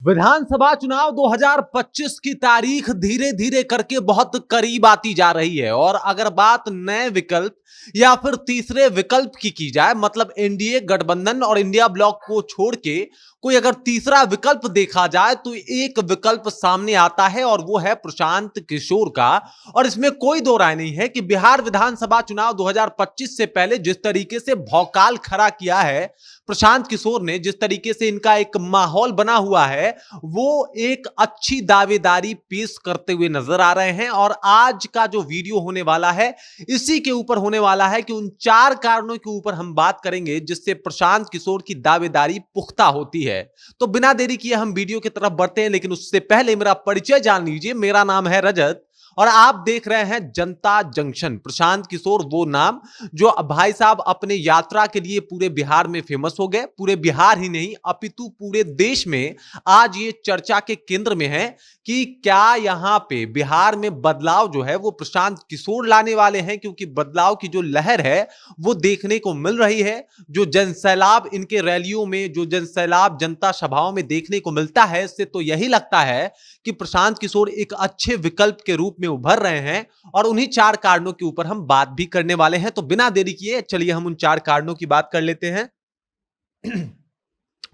विधानसभा चुनाव 2025 की तारीख धीरे धीरे करके बहुत करीब आती जा रही है और अगर बात नए विकल्प या फिर तीसरे विकल्प की जाए मतलब एनडीए गठबंधन और इंडिया ब्लॉक को छोड़ के कोई अगर तीसरा विकल्प देखा जाए तो एक विकल्प सामने आता है और वो है प्रशांत किशोर का। और इसमें कोई दो राय नहीं है कि बिहार विधानसभा चुनाव 2025 से पहले जिस तरीके से भौकाल खड़ा किया है प्रशांत किशोर ने, जिस तरीके से इनका एक माहौल बना हुआ है, वो एक अच्छी दावेदारी पेश करते हुए नजर आ रहे हैं। और आज का जो वीडियो होने वाला है इसी के ऊपर होने वाला है कि उन 4 कारणों के ऊपर हम बात करेंगे जिससे प्रशांत किशोर की दावेदारी पुख्ता होती है। तो बिना देरी किए हम वीडियो की तरफ बढ़ते हैं, लेकिन उससे पहले मेरा परिचय जान लीजिए। मेरा नाम है रजत और आप देख रहे हैं जनता जंक्शन। प्रशांत किशोर वो नाम जो भाई साहब अपने यात्रा के लिए पूरे बिहार में फेमस हो गए, पूरे बिहार ही नहीं अपितु पूरे देश में आज ये चर्चा के केंद्र में है कि क्या यहां पे बिहार में बदलाव जो है वो प्रशांत किशोर लाने वाले हैं, क्योंकि बदलाव की जो लहर है वो देखने को मिल रही है। जो जनसैलाब इनके रैलियों में, जो जनसैलाब जनता सभाओं में देखने को मिलता है, इससे तो यही लगता है कि प्रशांत किशोर एक अच्छे विकल्प के रूप में उभर रहे हैं और उन्हीं 4 कारणों के ऊपर हम बात भी करने वाले हैं। तो बिना देरी किए चलिए हम उन 4 कारणों की बात कर लेते हैं।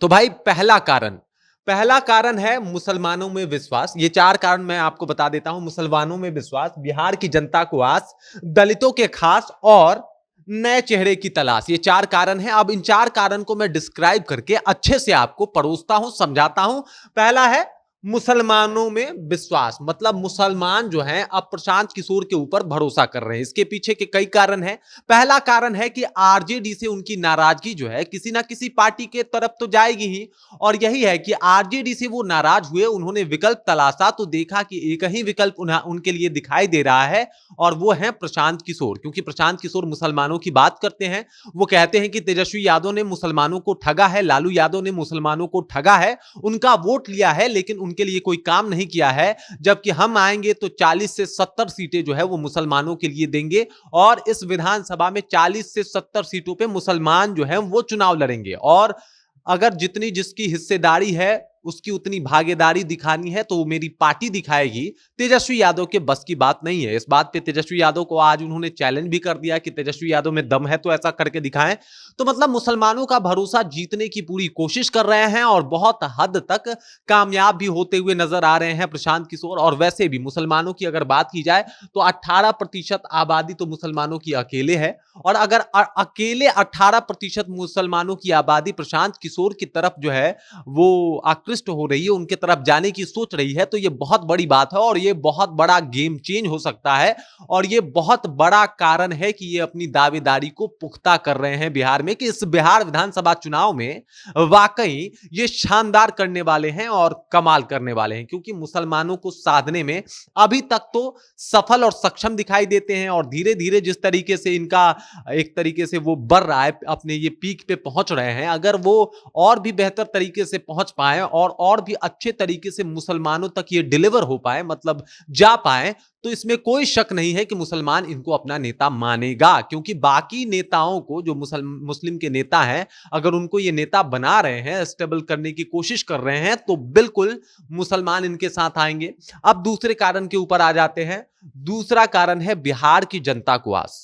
तो भाई पहला कारण है मुसलमानों में विश्वास। ये 4 कारण मैं आपको बता देता हूं। मुसलमानों में विश्वास, बिहार की जनता को आस, दलितों के खास और नए चेहरे की तलाश, ये 4 कारण हैं। अब इन 4 कारण को मैं डिस्क्राइब करके अच्छे से आपको परोसता हूं, समझाता हूं। पहला है मुसलमानों में विश्वास, मतलब मुसलमान जो हैं अब प्रशांत किशोर के ऊपर भरोसा कर रहे हैं। इसके पीछे के कई कारण हैं। पहला कारण है कि आरजेडी से उनकी नाराजगी जो है किसी ना किसी पार्टी के तरफ तो जाएगी ही, और यही है कि आरजेडी से वो नाराज हुए, उन्होंने विकल्प तलाशा तो देखा कि एक ही विकल्प उनके लिए दिखाई दे रहा है और वो है प्रशांत किशोर। क्योंकि प्रशांत किशोर मुसलमानों की बात करते हैं, वो कहते हैं कि तेजस्वी यादव ने मुसलमानों को ठगा है, लालू यादव ने मुसलमानों को ठगा है, उनका वोट लिया है लेकिन उनके लिए कोई काम नहीं किया है, जबकि हम आएंगे तो 40 से 70 सीटें जो है वो मुसलमानों के लिए देंगे और इस विधानसभा में 40 से 70 सीटों पे मुसलमान जो है वो चुनाव लड़ेंगे। और अगर जितनी जिसकी हिस्सेदारी है उसकी उतनी भागीदारी दिखानी है तो वो मेरी पार्टी दिखाएगी। तेजस्वी यादव के बस की बात नहीं है। इस बात पे तेजस्वी यादव को आज उन्होंने चैलेंज भी कर दिया कि तेजस्वी यादव में दम है तो ऐसा करके दिखाएं। तो मतलब मुसलमानों का भरोसा जीतने की पूरी कोशिश कर रहे हैं और बहुत हद तक कामयाब भी होते हुए नजर आ रहे हैं प्रशांत किशोर। और वैसे भी मुसलमानों की अगर बात की जाए तो 18% आबादी तो मुसलमानों की अकेले है, और अगर अकेले 18% मुसलमानों की आबादी प्रशांत किशोर की तरफ जो है वो आकृष्ट हो रही है, उनके तरफ जाने की सोच रही है, तो ये बहुत बड़ी बात है और ये बहुत बड़ा गेम चेंज हो सकता है। और ये बहुत बड़ा कारण है कि ये अपनी दावेदारी को पुख्ता कर रहे हैं बिहार में, कि इस बिहार विधानसभा चुनाव में वाकई ये शानदार करने वाले हैं और कमाल करने वाले हैं। क्योंकि मुसलमानों को साधने में अभी तक तो सफल और सक्षम दिखाई देते हैं और धीरे धीरे जिस तरीके से इनका एक तरीके से वो बढ़ रहा है, अपने ये पीक पे पहुंच रहे हैं, अगर वो और भी बेहतर तरीके से पहुंच पाए और भी अच्छे तरीके से मुसलमानों तक ये डिलीवर हो पाए, मतलब जा पाए, तो इसमें कोई शक नहीं है कि मुसलमान इनको अपना नेता मानेगा। क्योंकि बाकी नेताओं को, जो मुस्लिम के नेता हैं, अगर उनको ये नेता बना रहे हैं, स्टेबल करने की कोशिश कर रहे हैं, तो बिल्कुल मुसलमान इनके साथ आएंगे। अब दूसरे कारण के ऊपर आ जाते हैं। दूसरा कारण है बिहार की जनता को आस।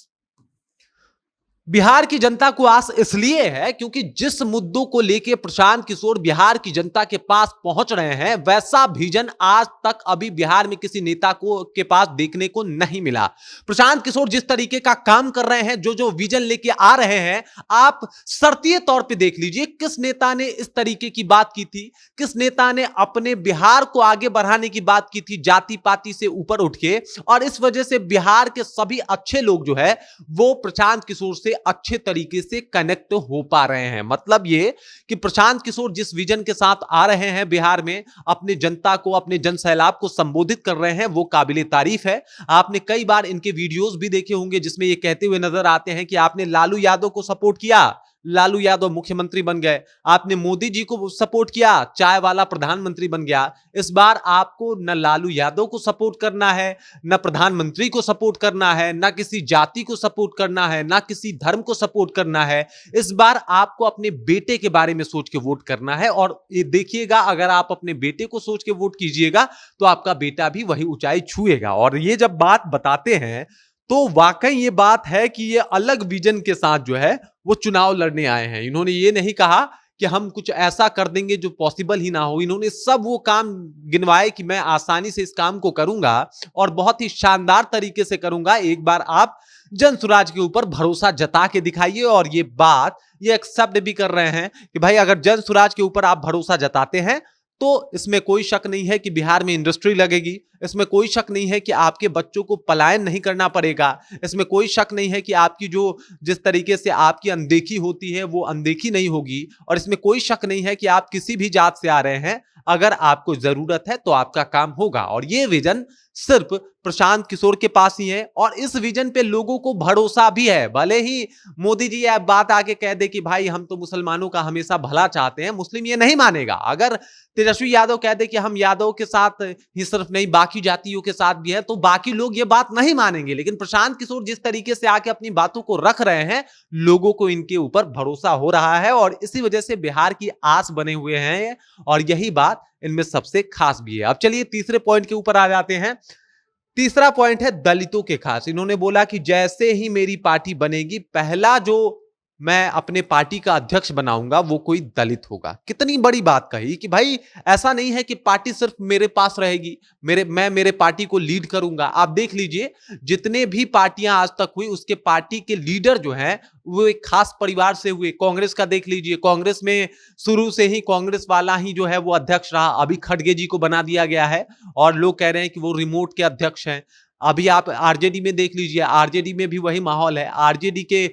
बिहार की जनता को आस इसलिए है क्योंकि जिस मुद्दों को लेकर प्रशांत किशोर बिहार की जनता के पास पहुंच रहे हैं, वैसा विजन आज तक अभी बिहार में किसी नेता को के पास देखने को नहीं मिला। प्रशांत किशोर जिस तरीके का काम कर रहे हैं, जो जो विजन लेके आ रहे हैं, आप शर्तीय तौर पे देख लीजिए किस नेता ने इस तरीके की बात की थी, किस नेता ने अपने बिहार को आगे बढ़ाने की बात की थी जाति पाति से ऊपर उठ के। और इस वजह से बिहार के सभी अच्छे लोग जो है वो प्रशांत किशोर से अच्छे तरीके से कनेक्ट हो पा रहे हैं। मतलब ये कि प्रशांत किशोर जिस विजन के साथ आ रहे हैं बिहार में, अपने जनता को, अपने जन सैलाब को संबोधित कर रहे हैं, वो काबिले तारीफ है। आपने कई बार इनके वीडियोस भी देखे होंगे जिसमें ये कहते हुए नजर आते हैं कि आपने लालू यादव को सपोर्ट किया, लालू यादव मुख्यमंत्री बन गए, आपने मोदी जी को सपोर्ट किया, चाय वाला प्रधानमंत्री बन गया। इस बार आपको न लालू यादव को सपोर्ट करना है, न प्रधानमंत्री को सपोर्ट करना है, न किसी जाति को सपोर्ट करना है, न किसी धर्म को सपोर्ट करना है। इस बार आपको अपने बेटे के बारे में सोच के वोट करना है। और ये देखिएगा, अगर आप अपने बेटे को सोच के वोट कीजिएगा तो आपका बेटा भी वही ऊंचाई छुएगा। और ये जब बात बताते हैं तो वाकई ये बात है कि ये अलग विजन के साथ जो है वो चुनाव लड़ने आए हैं। इन्होंने ये नहीं कहा कि हम कुछ ऐसा कर देंगे जो पॉसिबल ही ना हो। इन्होंने सब वो काम गिनवाए कि मैं आसानी से इस काम को करूंगा और बहुत ही शानदार तरीके से करूंगा। एक बार आप जन स्वराज के ऊपर भरोसा जता के दिखाइए। और ये बात ये एक्सेप्ट भी कर रहे हैं कि भाई अगर जन स्वराज के ऊपर आप भरोसा जताते हैं तो इसमें कोई शक नहीं है कि बिहार में इंडस्ट्री लगेगी, इसमें कोई शक नहीं है कि आपके बच्चों को पलायन नहीं करना पड़ेगा, इसमें कोई शक नहीं है कि आपकी जो जिस तरीके से आपकी अनदेखी होती है वो अनदेखी नहीं होगी। और इसमें कोई शक नहीं है कि आप किसी भी जात से आ रहे हैं, अगर आपको जरूरत है तो आपका काम होगा। और ये विजन सिर्फ प्रशांत किशोर के पास ही है और इस विजन पे लोगों को भरोसा भी है। भले ही मोदी जी यह बात आके कह दे कि भाई हम तो मुसलमानों का हमेशा भला चाहते हैं, मुस्लिम ये नहीं मानेगा। अगर तेजस्वी यादव कह दे कि हम यादव के साथ ही सिर्फ नहीं बाकी जातियों के साथ भी है, तो बाकी लोग ये बात नहीं मानेंगे। लेकिन प्रशांत किशोर जिस तरीके से आके अपनी बातों को रख रहे हैं, लोगों को इनके ऊपर भरोसा हो रहा है और इसी वजह से बिहार की आस बने हुए हैं। और यही बात इनमें सबसे खास भी है। अब चलिए तीसरे पॉइंट के ऊपर आ जाते हैं। तीसरा पॉइंट है दलितों के खास। इन्होंने बोला कि जैसे ही मेरी पार्टी बनेगी, पहला जो मैं अपने पार्टी का अध्यक्ष बनाऊंगा वो कोई दलित होगा। कितनी बड़ी बात कही कि भाई ऐसा नहीं है कि पार्टी सिर्फ मेरे पास रहेगी, मैं मेरे पार्टी को लीड करूंगा। आप देख लीजिए जितने भी पार्टियां आज तक हुई उसके पार्टी के लीडर जो हैं वो एक खास परिवार से हुए। कांग्रेस का देख लीजिए, कांग्रेस में शुरू से ही कांग्रेस वाला ही जो है वो अध्यक्ष रहा। अभी खड़गे जी को बना दिया गया है और लोग कह रहे हैं कि वो रिमोट के अध्यक्ष हैं। अभी आप आरजेडी में देख लीजिए, आरजेडी में भी वही माहौल है। आरजेडी के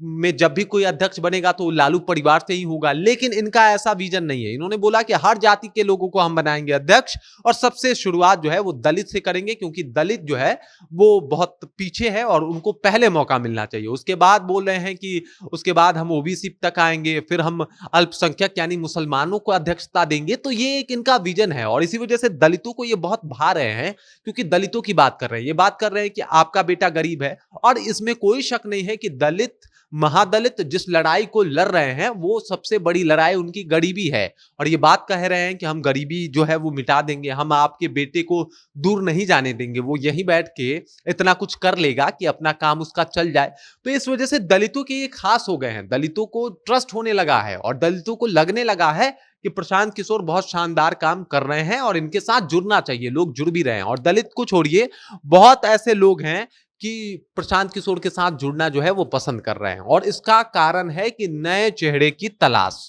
में जब भी कोई अध्यक्ष बनेगा तो लालू परिवार से ही होगा। लेकिन इनका ऐसा विजन नहीं है। इन्होंने बोला कि हर जाति के लोगों को हम बनाएंगे अध्यक्ष और सबसे शुरुआत जो है वो दलित से करेंगे, क्योंकि दलित जो है वो बहुत पीछे है और उनको पहले मौका मिलना चाहिए। उसके बाद बोल रहे हैं कि उसके बाद हम ओबीसी तक आएंगे, फिर हम अल्पसंख्यक यानी मुसलमानों को अध्यक्षता देंगे। तो ये एक इनका विजन है और इसी वजह से दलितों को ये बहुत भा रहे हैं, क्योंकि दलितों की बात कर रहे हैं। ये बात कर रहे हैं कि आपका बेटा गरीब है और इसमें कोई शक नहीं है कि दलित महादलित जिस लड़ाई को लड़ रहे हैं वो सबसे बड़ी लड़ाई उनकी गरीबी है। और ये बात कह रहे हैं कि हम गरीबी जो है वो मिटा देंगे, हम आपके बेटे को दूर नहीं जाने देंगे, वो यहीं बैठ के इतना कुछ कर लेगा कि अपना काम उसका चल जाए। तो इस वजह से दलितों के ये खास हो गए हैं, दलितों को ट्रस्ट होने लगा है और दलितों को लगने लगा है कि प्रशांत किशोर बहुत शानदार काम कर रहे हैं और इनके साथ जुड़ना चाहिए। लोग जुड़ भी रहे हैं और दलित को छोड़िए, बहुत ऐसे लोग हैं कि प्रशांत किशोर के साथ जुड़ना जो है वो पसंद कर रहे हैं। और इसका कारण है कि नए चेहरे की तलाश।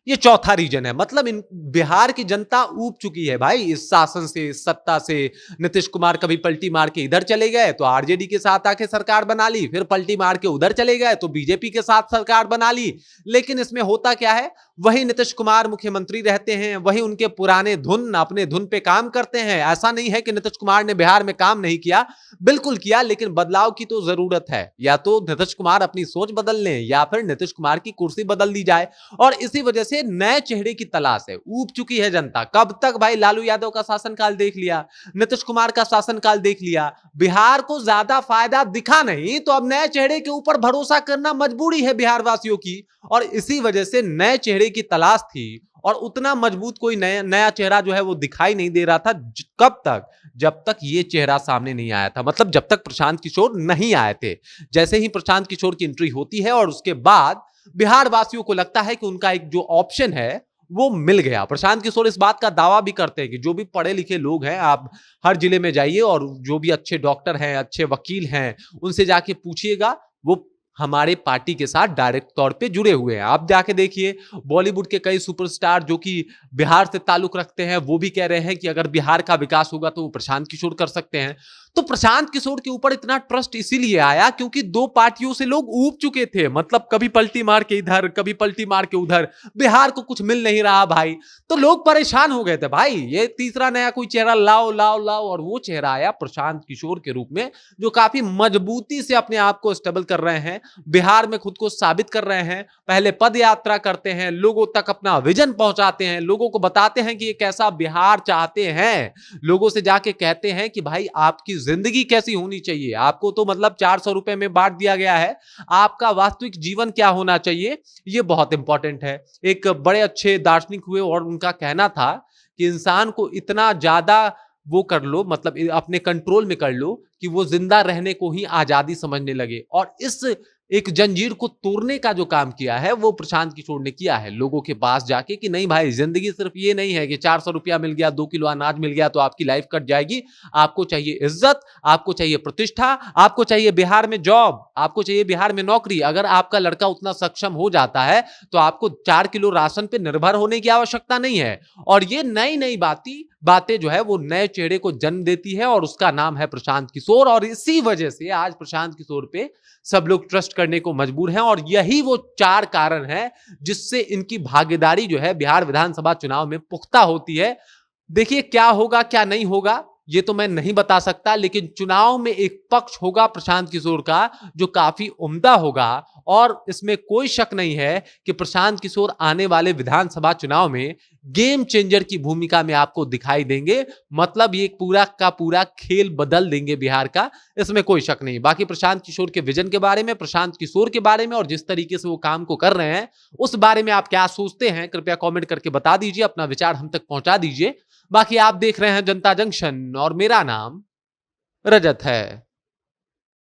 ये चौथा रीजन है। मतलब इन बिहार की जनता ऊब चुकी है भाई इस शासन से, इस सत्ता से। नीतीश कुमार कभी पलटी मार के इधर चले गए तो आरजेडी के साथ आके सरकार बना ली, फिर पलटी मार के उधर चले गए तो बीजेपी के साथ सरकार बना ली। लेकिन इसमें होता क्या है, वही नीतीश कुमार मुख्यमंत्री रहते हैं, वही उनके पुराने धुन अपने धुन पे काम करते हैं। ऐसा नहीं है कि नीतीश कुमार ने बिहार में काम नहीं किया, बिल्कुल किया, लेकिन बदलाव की तो जरूरत है। या तो नीतीश कुमार अपनी सोच बदल लें या फिर नीतीश कुमार की कुर्सी बदल दी जाए। और इसी वजह से नए चेहरे की तलाश है। ऊब चुकी है जनता। कब तक भाई लालू यादव का शासनकाल देख लिया, नीतीश कुमार का शासनकाल देख लिया, बिहार को ज्यादा फायदा दिखा नहीं, तो अब नए चेहरे के ऊपर भरोसा करना मजबूरी है बिहार वासियों की। और इसी वजह से नए चेहरे की तलाश थी और उतना मजबूत कोई नया चेहरा जो है वो दिखाई नहीं दे रहा था। कब तक? जब तक ये चेहरा सामने नहीं आया था, मतलब जब तक प्रशांत किशोर नहीं आए थे। जैसे ही प्रशांत किशोर की एंट्री होती है और उसके बाद बिहार वासियों को लगता है कि उनका एक जो ऑप्शन है वो मिल गया। प्रशांत किशोर इस बात का दावा भी करते हैं कि जो भी पढ़े लिखे लोग हैं, आप हर जिले में जाइए और जो भी अच्छे डॉक्टर हैं, अच्छे वकील हैं, उनसे जाके पूछिएगा, वो हमारे पार्टी के साथ डायरेक्ट तौर पे जुड़े हुए हैं। आप जाके देखिए, बॉलीवुड के कई सुपरस्टार जो कि बिहार से ताल्लुक रखते हैं वो भी कह रहे हैं कि अगर बिहार का विकास होगा तो वो प्रशांत किशोर कर सकते हैं। तो प्रशांत किशोर के ऊपर इतना ट्रस्ट इसीलिए आया क्योंकि दो पार्टियों से लोग ऊब चुके थे, मतलब कभी पलटी मार के इधर, कभी पलटी मार के उधर, बिहार को कुछ मिल नहीं रहा भाई। तो लोग परेशान हो गए थे भाई, ये तीसरा नया कोई चेहरा लाओ लाओ लाओ, और वो चेहरा आया प्रशांत किशोर के रूप में, जो काफी मजबूती से अपने आप को स्टेबल कर रहे हैं, बिहार में खुद को साबित कर रहे हैं। पहले पद यात्रा करते हैं, लोगों तक अपना विजन पहुंचाते हैं, लोगों को बताते हैं कि ये कैसा बिहार चाहते हैं, लोगों से जाके कहते हैं कि भाई आपकी जिंदगी कैसी होनी चाहिए, आपको तो मतलब 400 रुपए में बांट दिया गया है, आपका वास्तविक जीवन क्या होना चाहिए, ये बहुत इंपॉर्टेंट है। एक बड़े अच्छे दार्शनिक हुए और उनका कहना था कि इंसान को इतना ज्यादा वो कर लो, मतलब अपने कंट्रोल में कर लो कि वो जिंदा रहने को ही आजादी समझने लगे। और इस एक जंजीर को तोड़ने का जो काम किया है वो प्रशांत किशोर ने किया है, लोगों के पास जाके कि नहीं भाई, जिंदगी सिर्फ ये नहीं है कि 400 रुपया मिल गया, 2 किलो अनाज मिल गया तो आपकी लाइफ कट जाएगी। आपको चाहिए इज्जत, आपको चाहिए प्रतिष्ठा, आपको चाहिए बिहार में जॉब, आपको चाहिए बिहार में नौकरी। अगर आपका लड़का उतना सक्षम हो जाता है तो आपको 4 किलो राशन पे निर्भर होने की आवश्यकता नहीं है। और ये नई नई बातें जो है वो नए चेहरे को जन्म देती है, और उसका नाम है प्रशांत किशोर। और इसी वजह से आज प्रशांत किशोर पे सब लोग ट्रस्ट करने को मजबूर हैं, और यही वो 4 कारण हैं जिससे इनकी भागीदारी जो है बिहार विधानसभा चुनाव में पुख्ता होती है। देखिए क्या होगा क्या नहीं होगा ये तो मैं नहीं बता सकता, लेकिन चुनाव में एक पक्ष होगा प्रशांत किशोर का जो काफी उम्दा होगा, और इसमें कोई शक नहीं है कि प्रशांत किशोर आने वाले विधानसभा चुनाव में गेम चेंजर की भूमिका में आपको दिखाई देंगे। मतलब ये पूरा का पूरा खेल बदल देंगे बिहार का, इसमें कोई शक नहीं। बाकी प्रशांत किशोर के विजन के बारे में, प्रशांत किशोर के बारे में, और जिस तरीके से वो काम को कर रहे हैं उस बारे में आप क्या सोचते हैं, कृपया कमेंट करके बता दीजिए, अपना विचार हम तक पहुंचा दीजिए। बाकी आप देख रहे हैं जनता जंक्शन और मेरा नाम रजत है।